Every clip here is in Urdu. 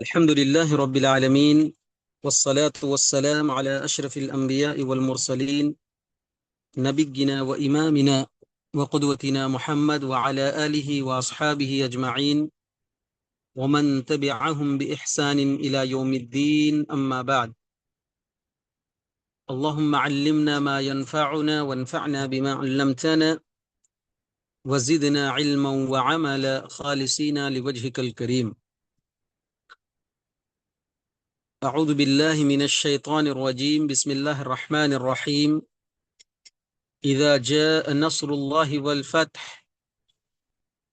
الحمد لله رب العالمين والصلاة والسلام على أشرف الأنبياء والمرسلين نبينا وإمامنا وقدوتنا محمد وعلى آله وأصحابه أجمعين ومن تبعهم بإحسان إلى يوم الدين أما بعد. اللهم علمنا ما ينفعنا وانفعنا بما علمتنا وزدنا علما وعملا خالصين لوجهك الكريم. اعوذ باللہ من الشیطان الرجیم. بسم اللہ الرحمن الرحیم. اذا جاء نصر اللہ والفتح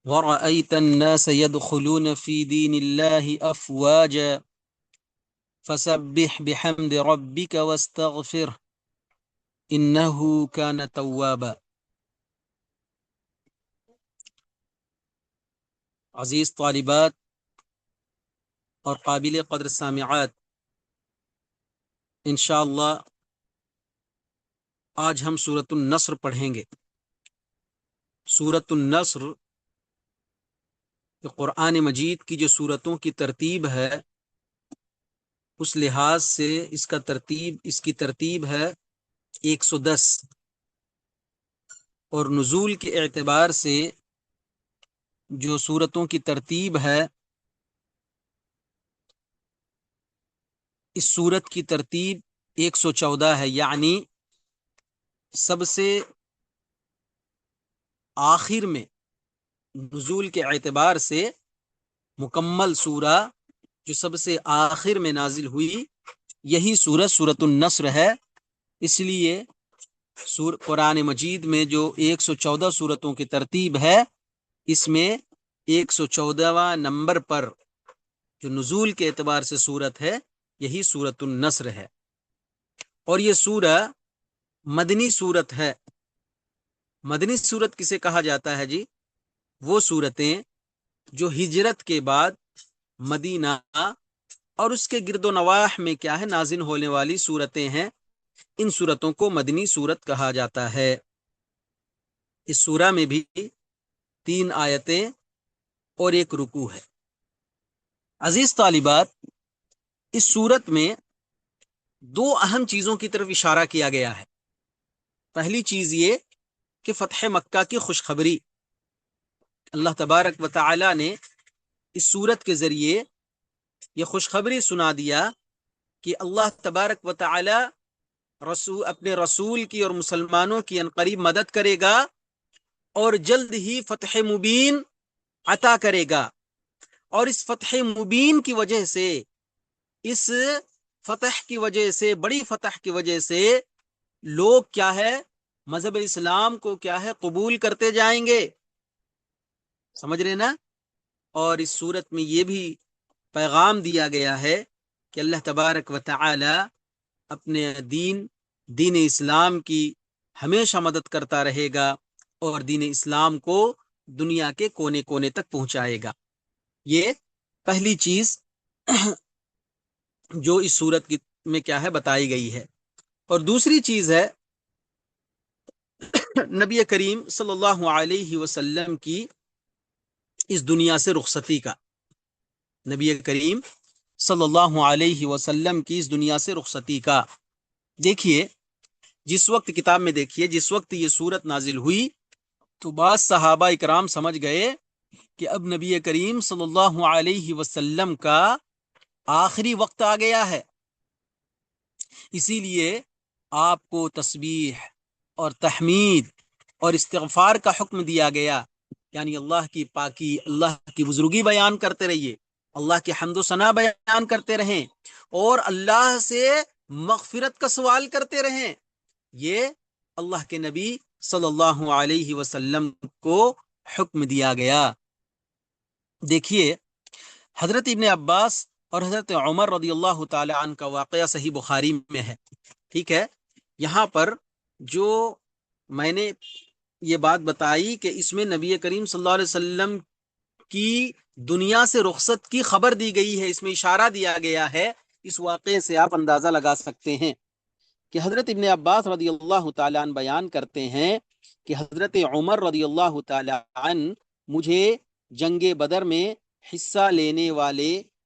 ورأيت الناس يدخلون في دين الله افواجا فسبح بحمد ربك واستغفره انه كان توابا. عزیز طالبات اور قابل قدر سامعات، انشاءاللہ آج ہم سورۃ النصر پڑھیں گے. سورۃ النصر قرآن مجید کی جو سورتوں کی ترتیب ہے اس لحاظ سے اس کی ترتیب ہے 110، اور نزول کے اعتبار سے جو سورتوں کی ترتیب ہے اس سورت کی ترتیب 114 ہے، یعنی سب سے آخر میں نزول کے اعتبار سے مکمل سورہ جو سب سے آخر میں نازل ہوئی یہی سورۃ النصر ہے. اس لیے قرآن مجید میں جو 114 سورتوں کی ترتیب ہے اس میں 114واں نمبر پر جو نزول کے اعتبار سے سورت ہے یہی سورۃ النصر ہے. اور یہ سورہ مدنی سورت ہے. مدنی سورت کسے کہا جاتا ہے جی؟ وہ سورتیں جو ہجرت کے بعد مدینہ اور اس کے گرد و نواح میں کیا ہے نازل ہونے والی سورتیں ہیں، ان سورتوں کو مدنی سورت کہا جاتا ہے. اس سورہ میں بھی 3 آیتیں اور 1 رکوع ہے. عزیز طالبات، اس سورت میں 2 اہم چیزوں کی طرف اشارہ کیا گیا ہے. پہلی چیز یہ کہ فتح مکہ کی خوشخبری اللہ تبارک و تعالی نے اس سورت کے ذریعے یہ خوشخبری سنا دیا کہ اللہ تبارک و تعالی اپنے رسول کی اور مسلمانوں کی عنقریب مدد کرے گا اور جلد ہی فتح مبین عطا کرے گا. اور اس فتح مبین کی وجہ سے، اس فتح کی وجہ سے، بڑی فتح کی وجہ سے لوگ کیا ہے مذہب اسلام کو کیا ہے قبول کرتے جائیں گے. سمجھ رہے نا؟ اور اس صورت میں یہ بھی پیغام دیا گیا ہے کہ اللہ تبارک و تعالی اپنے دین اسلام کی ہمیشہ مدد کرتا رہے گا اور دین اسلام کو دنیا کے کونے کونے تک پہنچائے گا. یہ پہلی چیز جو اس صورت میں کیا ہے بتائی گئی ہے. اور دوسری چیز ہے نبی کریم صلی اللہ علیہ وسلم کی اس دنیا سے رخصتی کا. نبی کریم صلی اللہ علیہ وسلم کی اس دنیا سے رخصتی کا. دیکھیے، جس وقت کتاب میں دیکھیے جس وقت یہ سورت نازل ہوئی تو بعض صحابہ اکرام سمجھ گئے کہ اب نبی کریم صلی اللہ علیہ وسلم کا آخری وقت آ گیا ہے، اسی لیے آپ کو تسبیح اور تحمید اور استغفار کا حکم دیا گیا. یعنی اللہ کی پاکی، اللہ کی بزرگی بیان کرتے رہیے، اللہ کی حمد و ثنا بیان کرتے رہیں اور اللہ سے مغفرت کا سوال کرتے رہیں. یہ اللہ کے نبی صلی اللہ علیہ وسلم کو حکم دیا گیا. دیکھیے، حضرت ابن عباس اور حضرت عمر رضی اللہ تعالی عنہ کا واقعہ صحیح بخاری میں ہے. ٹھیک ہے، یہاں پر جو میں نے یہ بات بتائی کہ اس میں نبی کریم صلی اللہ علیہ وسلم کی دنیا سے رخصت کی خبر دی گئی ہے، اس میں اشارہ دیا گیا ہے. اس واقعے سے آپ اندازہ لگا سکتے ہیں کہ حضرت ابن عباس رضی اللہ تعالیٰ عنہ بیان کرتے ہیں کہ حضرت عمر رضی اللہ تعالیٰ عنہ مجھے جنگ بدر میں حصہ لینے والے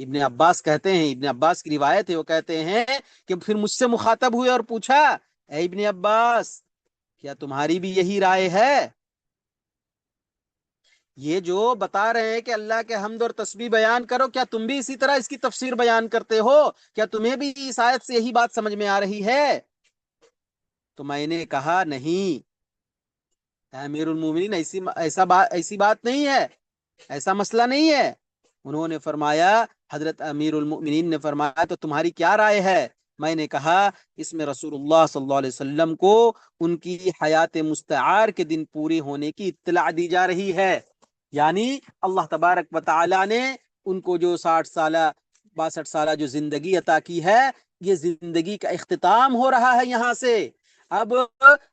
ابن عباس کہتے ہیں، ابن عباس کی روایت ہے، وہ کہتے ہیں کہ پھر مجھ سے مخاطب ہوئے اور پوچھا، اے ابن عباس، کیا تمہاری بھی یہی رائے ہے؟ یہ جو بتا رہے ہیں کہ اللہ کے حمد اور تسبیح بیان کرو، کیا تم بھی اسی طرح اس کی تفسیر بیان کرتے ہو؟ کیا تمہیں بھی اس آیت سے یہی بات سمجھ میں آ رہی ہے؟ تو میں نے کہا نہیں امیر المومنین، ایسی بات نہیں ہے، ایسا مسئلہ نہیں ہے۔ انہوں نے فرمایا، حضرت امیر المؤمنین نے فرمایا تو تمہاری کیا رائے ہے؟ میں نے کہا اس میں رسول اللہ صلی اللہ علیہ وسلم کو ان کی حیات مستعار کے دن پوری ہونے کی اطلاع دی جا رہی ہے، یعنی اللہ تبارک و تعالی نے ان کو جو 60 سالہ 62 سالہ جو زندگی عطا کی ہے، یہ زندگی کا اختتام ہو رہا ہے یہاں سے، اب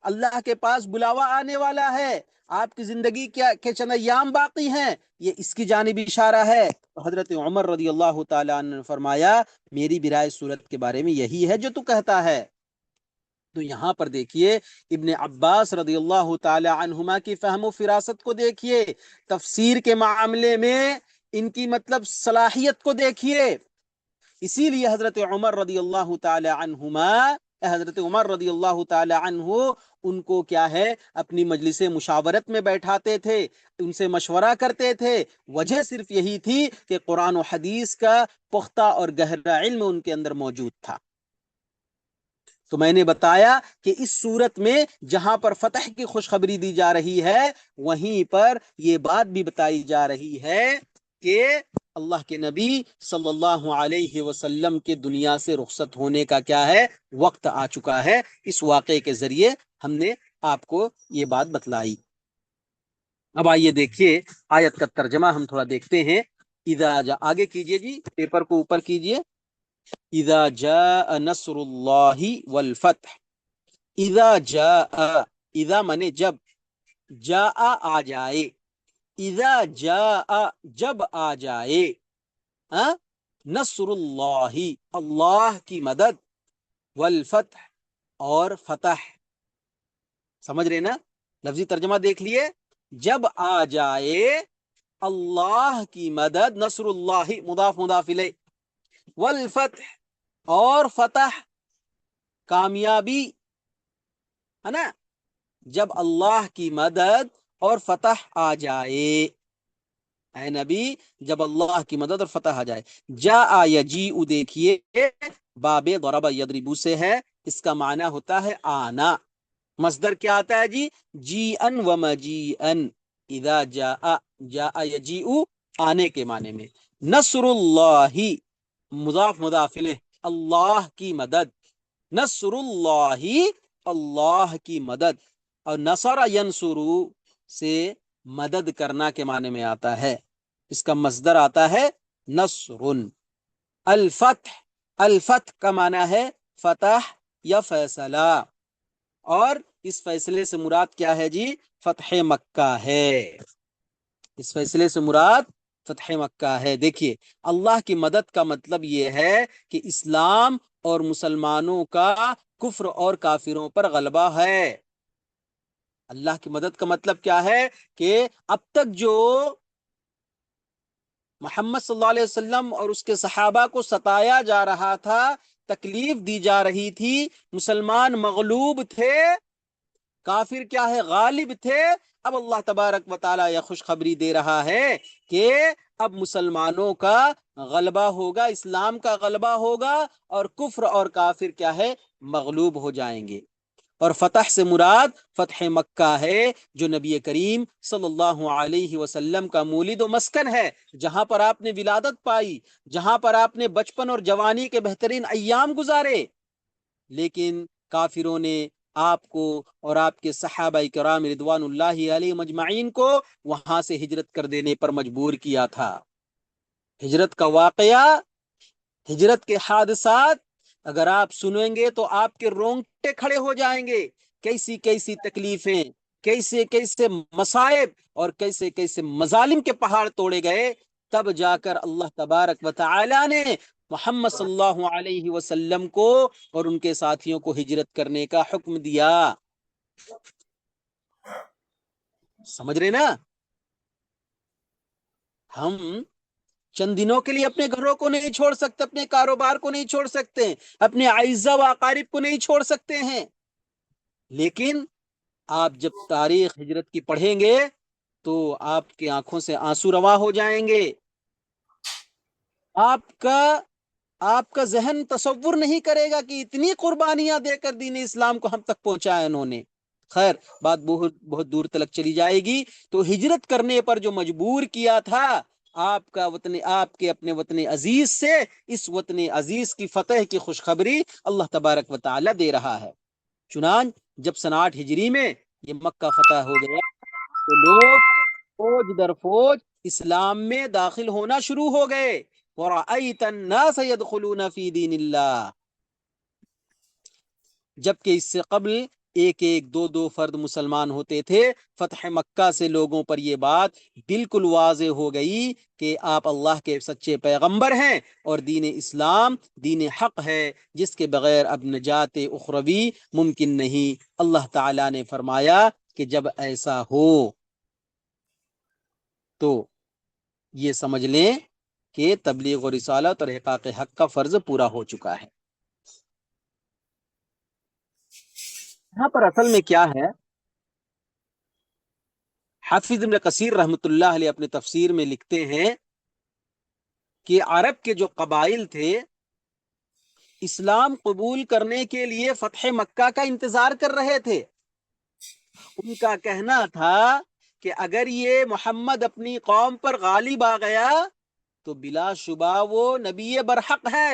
اللہ کے پاس بلاوا آنے والا ہے، آپ کی زندگی کے چند ایام باقی ہیں، یہ اس کی جانب اشارہ ہے۔ تو حضرت عمر رضی اللہ تعالیٰ عنہ نے فرمایا میری بھی رائے صورت کے بارے میں یہی ہے جو تو کہتا ہے۔ تو یہاں پر دیکھیے ابن عباس رضی اللہ تعالی عنہما کی فہم و فراست کو دیکھیے، تفسیر کے معاملے میں ان کی مطلب صلاحیت کو دیکھیے۔ اسی لیے حضرت عمر رضی اللہ تعالی عنہ ان کو کیا ہے اپنی مجلس مشاورت میں بیٹھاتے تھے، ان سے مشورہ کرتے تھے، وجہ صرف یہی تھی کہ قرآن و حدیث کا پختہ اور گہرا علم ان کے اندر موجود تھا۔ تو میں نے بتایا کہ اس صورت میں جہاں پر فتح کی خوشخبری دی جا رہی ہے، وہیں پر یہ بات بھی بتائی جا رہی ہے کہ اللہ کے نبی صلی اللہ علیہ وسلم کے دنیا سے رخصت ہونے کا کیا ہے، وقت آ چکا ہے۔ اس واقعے کے ذریعے ہم نے آپ کو یہ بات بتلائی۔ اب آئیے دیکھیے آیت کا ترجمہ ہم تھوڑا دیکھتے ہیں۔ آگے کیجئے جی، پیپر کو اوپر کیجئے۔ اذا جاء نصر اللہ والفتح، اذا جاء، اذا منے جب، جاء آ جائے، اذا جاء جب آ جائے، نصر اللہ اللہ کی مدد، والفتح اور فتح، سمجھ رہے نا؟ لفظی ترجمہ دیکھ لیے، جب آ جائے اللہ کی مدد، نصر اللہ مضاف مضاف الیہ، والفتح اور فتح کامیابی، ہے نا؟ جب اللہ کی مدد اور فتح آ جائے، اے نبی جب اللہ کی مدد اور فتح آ جائے۔ جاء یجیء دیکھیے باب ضرب یضرب سے ہے، اس کا معنی ہوتا ہے آنا، مصدر کیا آتا ہے جی؟ جیئن و مجیئن، اذا جاء، جاء یجیء آنے کے معنی میں، نصر اللہ مضاف مضاف الیہ اللہ کی مدد، نصر اللہ اللہ کی مدد، اور نصر ینصرو سے مدد کرنا کے معنی میں آتا ہے، اس کا مصدر آتا ہے نصر۔ الفتح، الفتح کا معنی ہے فتح یا فیصلہ، اور اس فیصلے سے مراد کیا ہے جی؟ فتح مکہ ہے، اس فیصلے سے مراد فتح مکہ ہے۔ دیکھیے اللہ کی مدد کا مطلب یہ ہے کہ اسلام اور مسلمانوں کا کفر اور کافروں پر غلبہ ہے۔ اللہ کی مدد کا مطلب کیا ہے کہ اب تک جو محمد صلی اللہ علیہ وسلم اور اس کے صحابہ کو ستایا جا رہا تھا، تکلیف دی جا رہی تھی، مسلمان مغلوب تھے، کافر کیا ہے؟ غالب تھے، اب اللہ تبارک و تعالی یہ خوشخبری دے رہا ہے کہ اب مسلمانوں کا غلبہ ہوگا، اسلام کا غلبہ ہوگا، اور کفر اور کافر کیا ہے؟ مغلوب ہو جائیں گے۔ اور فتح سے مراد فتح مکہ ہے، جو نبی کریم صلی اللہ علیہ وسلم کا مولد و مسکن ہے، جہاں پر آپ نے ولادت پائی، جہاں پر آپ نے بچپن اور جوانی کے بہترین ایام گزارے، لیکن کافروں نے آپ کو اور آپ کے صحابہ کرام رضوان اللہ علیہ مجمعین کو وہاں سے ہجرت کر دینے پر مجبور کیا تھا۔ ہجرت کا واقعہ، ہجرت کے حادثات اگر آپ سنیں گے تو آپ کے رونگٹے کھڑے ہو جائیں گے، کیسی کیسی تکلیفیں، کیسے کیسے مصائب اور کیسے کیسے مظالم کے پہاڑ توڑے گئے، تب جا کر اللہ تبارک و تعالی نے محمد صلی اللہ علیہ وسلم کو اور ان کے ساتھیوں کو ہجرت کرنے کا حکم دیا۔ سمجھ رہے نا؟ ہم چند دنوں کے لیے اپنے گھروں کو نہیں چھوڑ سکتے، اپنے کاروبار کو نہیں چھوڑ سکتے، اپنے اعزا و اقارب کو نہیں چھوڑ سکتے ہیں. لیکن آپ جب تاریخ ہجرت کی پڑھیں گے تو آپ کی آنکھوں سے آنسو روا ہو جائیں گے. آپ کا ذہن تصور نہیں کرے گا کہ اتنی قربانیاں دے کر دین اسلام کو ہم تک پہنچایا انہوں نے. خیر، بات بہت بہت دور تلک چلی جائے گی. تو ہجرت کرنے پر جو مجبور کیا تھا آپ کے اپنے وطن عزیز سے، اس وطن عزیز کی فتح کی خوشخبری اللہ تبارک و تعالی دے رہا ہے. چنان جب سن 8 ہجری میں یہ مکہ فتح ہو گیا تو لوگ فوج در فوج اسلام میں داخل ہونا شروع ہو گئے. وَرَأَيْتَ النَّاسَ يَدْخُلُونَ فِي دِينِ اللَّهِ، جبکہ اس سے قبل ایک ایک دو دو فرد مسلمان ہوتے تھے. فتح مکہ سے لوگوں پر یہ بات بالکل واضح ہو گئی کہ آپ اللہ کے سچے پیغمبر ہیں اور دین اسلام دین حق ہے جس کے بغیر اب نجات اخروی ممکن نہیں. اللہ تعالی نے فرمایا کہ جب ایسا ہو تو یہ سمجھ لیں کہ تبلیغ و رسالت اور احقاق حق کا فرض پورا ہو چکا ہے. یہاں پر اصل میں کیا ہے، حافظ ابن کثیر رحمۃ اللہ علیہ اپنے تفسیر میں لکھتے ہیں کہ عرب کے جو قبائل تھے اسلام قبول کرنے کے لیے فتح مکہ کا انتظار کر رہے تھے. ان کا کہنا تھا کہ اگر یہ محمد اپنی قوم پر غالب آ گیا تو بلا شبہ وہ نبی برحق ہے.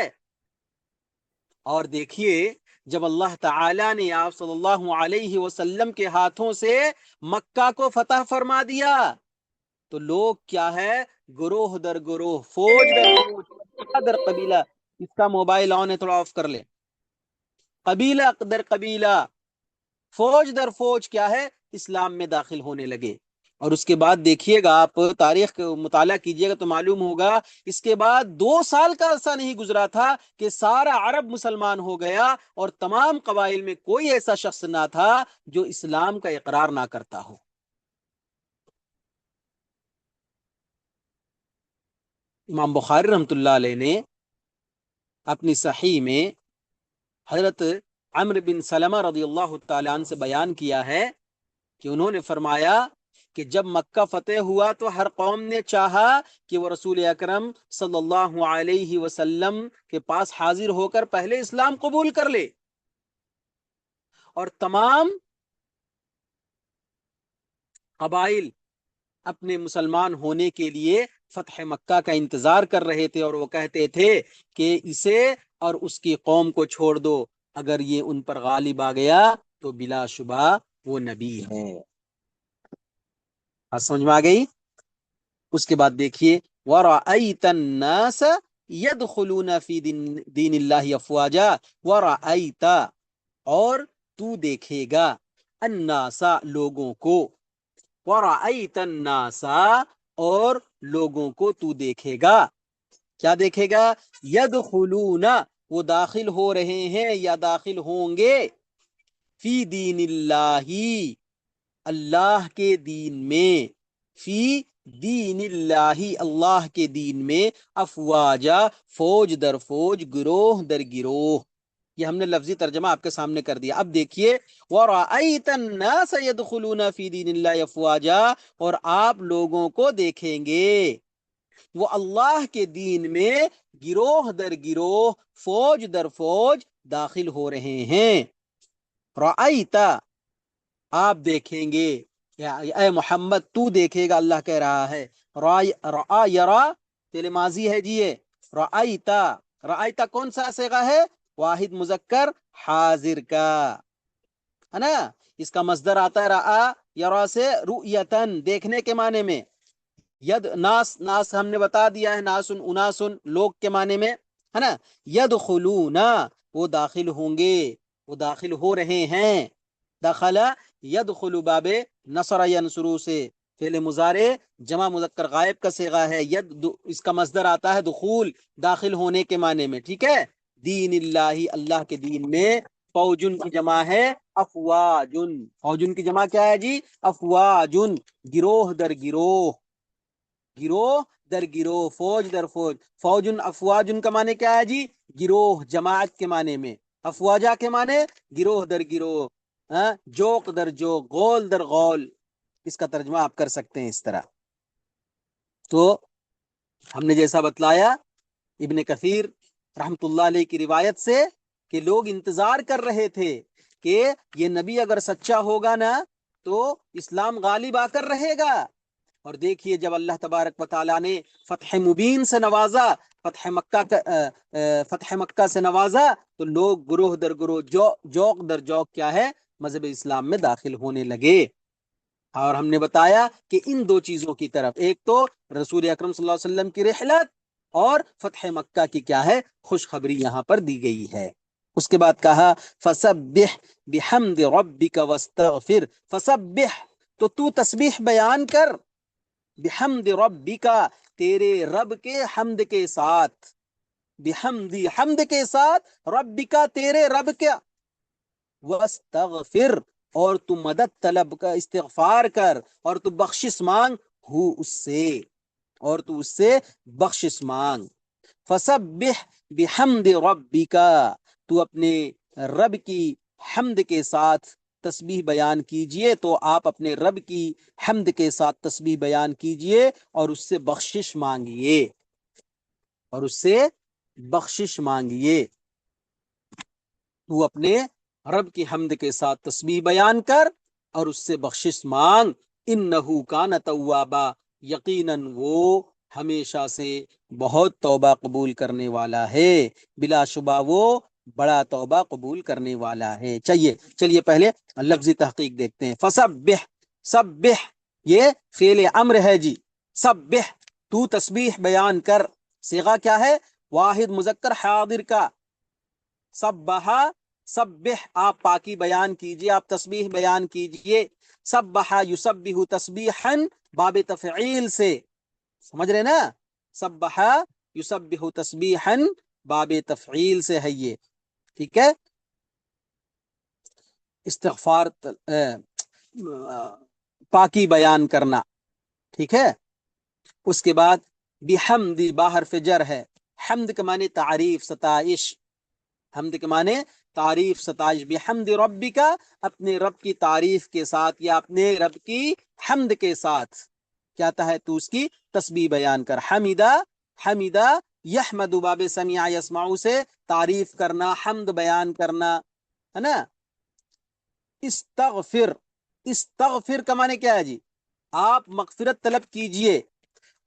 اور دیکھیے جب اللہ تعالی نے آپ صلی اللہ علیہ وسلم کے ہاتھوں سے مکہ کو فتح فرما دیا تو لوگ کیا ہے، گروہ در گروہ، فوج در فوج، قبیلہ در قبیلہ. اس کا موبائل آن ہے، تھوڑا آف کر لے. قبیلہ در قبیلہ، فوج در فوج کیا ہے، اسلام میں داخل ہونے لگے. اور اس کے بعد دیکھیے گا، آپ تاریخ کا مطالعہ کیجئے گا تو معلوم ہوگا اس کے بعد 2 سال کا عرصہ نہیں گزرا تھا کہ سارا عرب مسلمان ہو گیا اور تمام قبائل میں کوئی ایسا شخص نہ تھا جو اسلام کا اقرار نہ کرتا ہو. امام بخاری رحمۃ اللہ علیہ نے اپنی صحیح میں حضرت عمرو بن سلمہ رضی اللہ تعالیٰ عنہ سے بیان کیا ہے کہ انہوں نے فرمایا کہ جب مکہ فتح ہوا تو ہر قوم نے چاہا کہ وہ رسول اکرم صلی اللہ علیہ وسلم کے پاس حاضر ہو کر پہلے اسلام قبول کر لے، اور تمام قبائل اپنے مسلمان ہونے کے لیے فتح مکہ کا انتظار کر رہے تھے، اور وہ کہتے تھے کہ اسے اور اس کی قوم کو چھوڑ دو، اگر یہ ان پر غالب آ گیا تو بلا شبہ وہ نبی ہے. سمجھ میں آ گئی؟ اس کے بعد دیکھیے وَرَأَيْتَ النَّاسَ يَدْخُلُونَ فِي دِينِ اللَّهِ أَفْوَاجًا، وَرَأَيْتَ اور تو دیکھے گا، النَّاسَ لوگوں کو، وَرَأَيْتَ النَّاسَ اور لوگوں کو تو دیکھے گا. کیا دیکھے گا؟ يَدْخُلُونَ وہ داخل ہو رہے ہیں یا داخل ہوں گے، فی دین اللہ اللہ کے دین میں، فی دین اللہ اللہ کے دین میں، افواجا فوج در فوج، گروہ در گروہ. یہ ہم نے لفظی ترجمہ آپ کے سامنے کر دیا. اب دیکھیے وَرَأَيْتَ النَّاسَ يَدْخُلُونَ فِي دِينِ اللَّهِ أَفْوَاجًا، اور آپ لوگوں کو دیکھیں گے وہ اللہ کے دین میں گروہ در گروہ، فوج در فوج داخل ہو رہے ہیں. رَأَيْتَ آپ دیکھیں گے، اے محمد تو دیکھے گا، اللہ کہہ رہا ہے. رأى یرا فعل ماضی ہے جی. یہ رأیتا، رأیتا کون سا صیغہ ہے؟ واحد مذکر حاضر کا ہے نا. اس کا مصدر آتا ہے رأى یرا سے رؤیتن، دیکھنے کے معنی میں. ید ناس، ناس ہم نے بتا دیا ہے، ناسن اناسن لوگ کے معنی میں ہے نا. یدخلون وہ داخل ہوں گے، وہ داخل ہو رہے ہیں. دخل یدخل باب نصر ینصرو سے فعل مضارع جمع مذکر غائب کا صیغہ ہے. اس کا مصدر آتا ہے دخول، داخل ہونے کے معنی میں. ٹھیک ہے. دین اللہ اللہ کے دین میں، فوجن کی جمع ہے افواجن، فوجن کی جمع کیا ہے جی؟ افواجن، گروہ در گروہ، گروہ در گروہ، فوج در فوج. فوجن افواجن کا معنی کیا ہے جی؟ گروہ، جماعت کے معنی میں. افواجہ کے معنی گروہ در گروہ، جوق در جوق، غول در غول. اس کا ترجمہ آپ کر سکتے ہیں اس طرح. تو ہم نے جیسا بتلایا ابن کثیر رحمت اللہ علیہ کی روایت سے کہ لوگ انتظار کر رہے تھے کہ یہ نبی اگر سچا ہوگا نا تو اسلام غالب آ کر رہے گا. اور دیکھیے جب اللہ تبارک و تعالیٰ نے فتح مبین سے نوازا، فتح مکہ سے نوازا، تو لوگ گروہ در گروہ، جوق در جوق کیا ہے، مذہب اسلام میں داخل ہونے لگے. اور ہم نے بتایا کہ ان دو چیزوں کی طرف، ایک تو رسول اکرم صلی اللہ علیہ وسلم کی رحلت، اور فتح مکہ کی کیا ہے، خوشخبری یہاں پر دی گئی ہے. اس کے بعد کہا فسبح بحمد ربک واستغفر. فسبح، تو تسبیح بیان کر، بحمد ربک، تیرے رب کے حمد کے ساتھ، بحمدی، حمد کے ساتھ، ربک، تیرے رب کا، واستغفر، اور تو مدد طلب کا، استغفار کر، اور تو بخشش مانگ ہو اس سے، اور تو اس سے بخشش مانگ. فسبح بحمد ربک، تو اپنے رب کی حمد کے ساتھ تسبیح بیان کیجئے. تو آپ اپنے رب کی حمد کے ساتھ تسبیح بیان کیجئے اور اس سے بخشش مانگیے، اور اس سے بخشش مانگیے. تو اپنے رب کی حمد کے ساتھ تسبیح بیان کر اور اس سے بخشش مانگ. انہو کان توابا، یقیناً وہ ہمیشہ سے بہت توبہ قبول کرنے والا ہے، بلا شبہ وہ بڑا توبہ قبول کرنے والا ہے. چلیے پہلے لفظی تحقیق دیکھتے ہیں. فسبح، سبح یہ فعل امر ہے جی. سبح، تو تسبیح بیان کر، صیغہ کیا ہے، واحد مذکر حاضر کا. سبحا، سبح، آپ پاکی بیان کیجئے، آپ تسبیح بیان کیجئے. سبحا یسبح تسبیحا، باب تفعیل سے، سمجھ رہے نا، سبحا یسبح تسبیحا باب تفعیل سے ہے یہ، ٹھیک ہے. استغفار، پاکی بیان کرنا، ٹھیک ہے. اس کے بعد بحمد، باحرف جر ہے. حمد کے معنی تعریف، ستائش. حمد کے معنی تعریف، ستائش. بحمد ربی کا، اپنے رب کی تعریف کے ساتھ یا اپنے رب کی حمد کے ساتھ کیا ہے، تو اس کی تسبیح بیان کر. حمیدہ، حمیدہ یحمد باب سمیع یسمع سے تعریف کرنا، حمد بیان کرنا، ہے نا. استغفر، استغفر کا معنی کیا ہے جی، آپ مغفرت طلب کیجئے.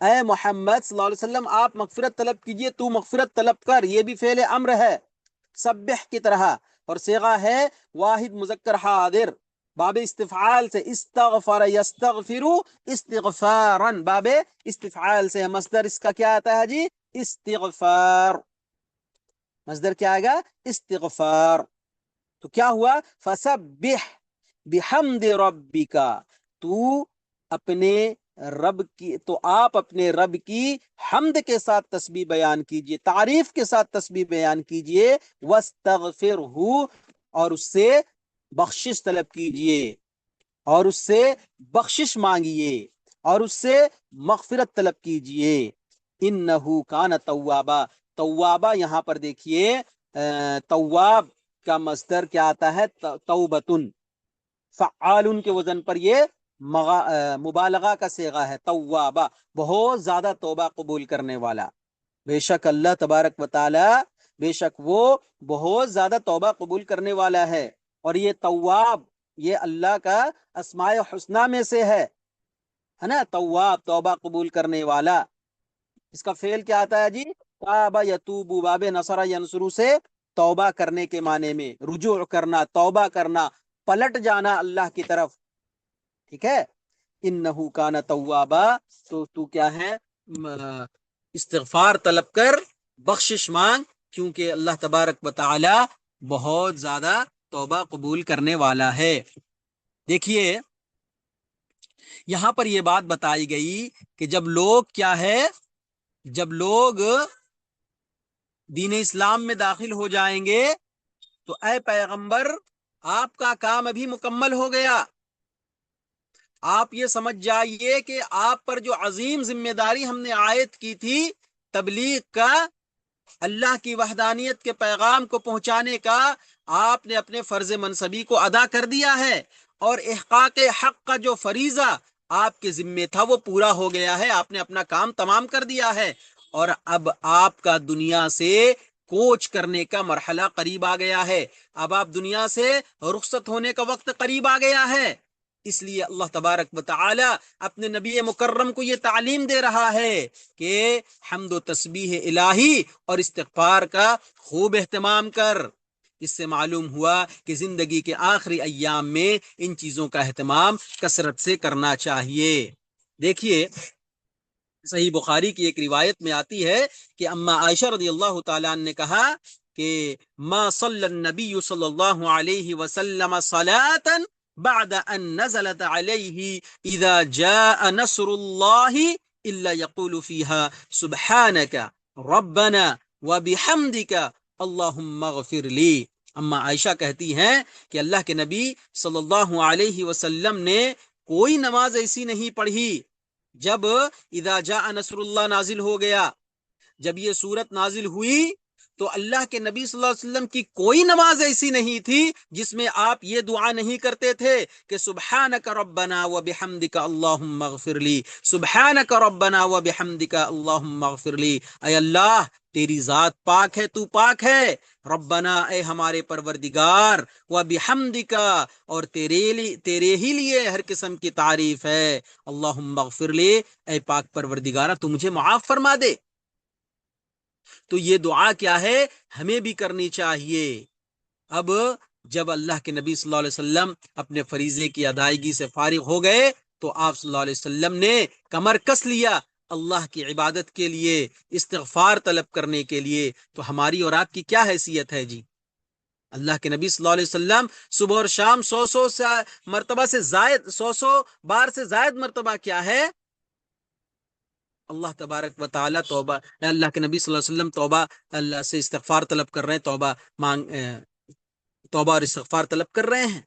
اے محمد صلی اللہ علیہ وسلم آپ مغفرت طلب کیجئے، تو مغفرت طلب کر. یہ بھی فعل امر ہے سبح کی طرح، اور صیغہ ہے واحد مذکر حاضر، باب استفعال سے. استغفر یستغفر استغفارا، باب استفعال سے. مصدر اس کا کیا آتا ہے جی، استغفار. مصدر کیا آئے گا، استغفار. تو کیا ہوا، فسبح بحمد ربک، تو اپنے رب کی، تو آپ اپنے رب کی حمد کے ساتھ تسبیح بیان کیجئے، تعریف کے ساتھ تسبیح بیان کیجئے. واستغفرہ، اور اس سے بخشش طلب کیجئے، اور اس سے بخشش مانگیے، اور اس سے مغفرت طلب کیجئے. انہو کان توابا، توابا یہاں پر دیکھیے، تواب کا مصدر کیا آتا ہے، توبتن. فعالن کے وزن پر یہ مبالغہ کا صیغہ ہے. توابا، بہت زیادہ توبہ قبول کرنے والا. بے شک اللہ تبارک و تعالی، بے شک وہ بہت زیادہ توبہ قبول کرنے والا ہے. اور یہ تواب، یہ اللہ کا اسماء حسنہ میں سے ہے نا. تواب، توبہ قبول کرنے والا. اس کا فعل کیا آتا ہے جی، تاب یتوب، باب نصر ینصر سے توبہ کرنے کے معنی میں، رجوع کرنا، توبہ کرنا، پلٹ جانا اللہ کی طرف، ٹھیک ہے. انہو کان توابا، تو کیا ہے، استغفار طلب کر، بخشش مانگ، کیونکہ اللہ تبارک و تعالی بہت زیادہ توبہ قبول کرنے والا ہے. دیکھیے یہاں پر یہ بات بتائی گئی کہ جب لوگ کیا ہے، جب لوگ دین اسلام میں داخل ہو جائیں گے تو اے پیغمبر آپ کا کام ابھی مکمل ہو گیا، آپ یہ سمجھ جائیے کہ آپ پر جو عظیم ذمہ داری ہم نے عائد کی تھی تبلیغ کا، اللہ کی وحدانیت کے پیغام کو پہنچانے کا، آپ نے اپنے فرض منصبی کو ادا کر دیا ہے، اور احقاق حق کا جو فریضہ آپ کے ذمے تھا وہ پورا ہو گیا ہے، آپ نے اپنا کام تمام کر دیا ہے، اور اب آپ کا دنیا سے کوچ کرنے کا مرحلہ قریب آ گیا ہے، اب آپ دنیا سے رخصت ہونے کا وقت قریب آ گیا ہے۔ اس لیے اللہ تبارک و تعالی اپنے نبی مکرم کو یہ تعلیم دے رہا ہے کہ حمد و تسبیح الہی اور استغفار کا خوب اہتمام کر۔ اس سے معلوم ہوا کہ زندگی کے آخری ایام میں ان چیزوں کا اہتمام کثرت سے کرنا چاہیے۔ دیکھیے صحیح بخاری کی ایک روایت میں آتی ہے کہ اما عائشہ رضی اللہ تعالیٰ عنہ نے کہا کہ ما صلی النبی صلی اللہ علیہ وسلم صلاة بعد ان نزلت علیہ اذا جاء نصر اللہ الا یقول فیہا سبحانک ربنا وبحمدک اللہم اغفر لی۔ اما عائشہ کہتی ہیں کہ اللہ کے نبی صلی اللہ علیہ وسلم نے کوئی نماز ایسی نہیں پڑھی جب اذا جاء نصر اللہ نازل ہو گیا، جب یہ سورت نازل ہوئی تو اللہ کے نبی صلی اللہ علیہ وسلم کی کوئی نماز ایسی نہیں تھی جس میں آپ یہ دعا نہیں کرتے تھے کہ سبحانک ربنا وبحمدک اللہم اغفر لی، سبحانک ربنا وبحمدک اللہم اغفر لی۔ اے اللہ تیری ذات پاک ہے، تو پاک ہے، ربنا اے ہمارے پروردگار، وبحمدک اور تیرے ہی لیے ہر قسم کی تعریف ہے، اللہم اغفر لی اے پاک پروردگارہ تو مجھے معاف فرما دے۔ تو یہ دعا کیا ہے، ہمیں بھی کرنی چاہیے۔ اب جب اللہ کے نبی صلی اللہ علیہ وسلم اپنے فریضے کی ادائیگی سے فارغ ہو گئے تو آپ صلی اللہ علیہ وسلم نے کمر کس لیا اللہ کی عبادت کے لیے، استغفار طلب کرنے کے لیے۔ تو ہماری اور آپ کی کیا حیثیت ہے جی؟ اللہ کے نبی صلی اللہ علیہ وسلم صبح اور شام سو مرتبہ سے زائد، سو بار سے زائد مرتبہ کیا ہے، اللہ تبارک و تعالی توبہ، اللہ کے نبی صلی اللہ علیہ وسلم توبہ اللہ سے استغفار طلب کر رہے ہیں، توبہ اور استغفار طلب کر رہے ہیں۔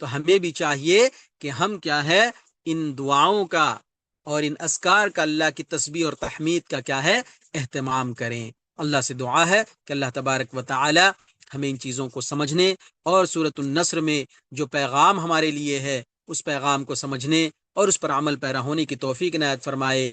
تو ہمیں بھی چاہیے کہ ہم کیا ہے، ان دعاؤں کا اور ان اذکار کا، اللہ کی تسبیح اور تحمید کا کیا ہے، اہتمام کریں۔ اللہ سے دعا ہے کہ اللہ تبارک و تعالی ہمیں ان چیزوں کو سمجھنے اور سورۃ النصر میں جو پیغام ہمارے لیے ہے اس پیغام کو سمجھنے اور اس پر عمل پیرا ہونے کی توفیق عنایت فرمائے،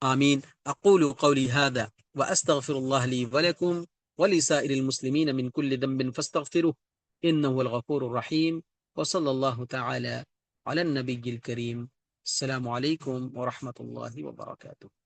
آمین۔ اقول قولی هذا واستغفر الله لي ولكم ولسائر المسلمين من كل ذنب فاستغفروه انه هو الغفور الرحيم، وصلى الله تعالى على النبي الكريم۔ السلام عليكم ورحمة الله وبركاته۔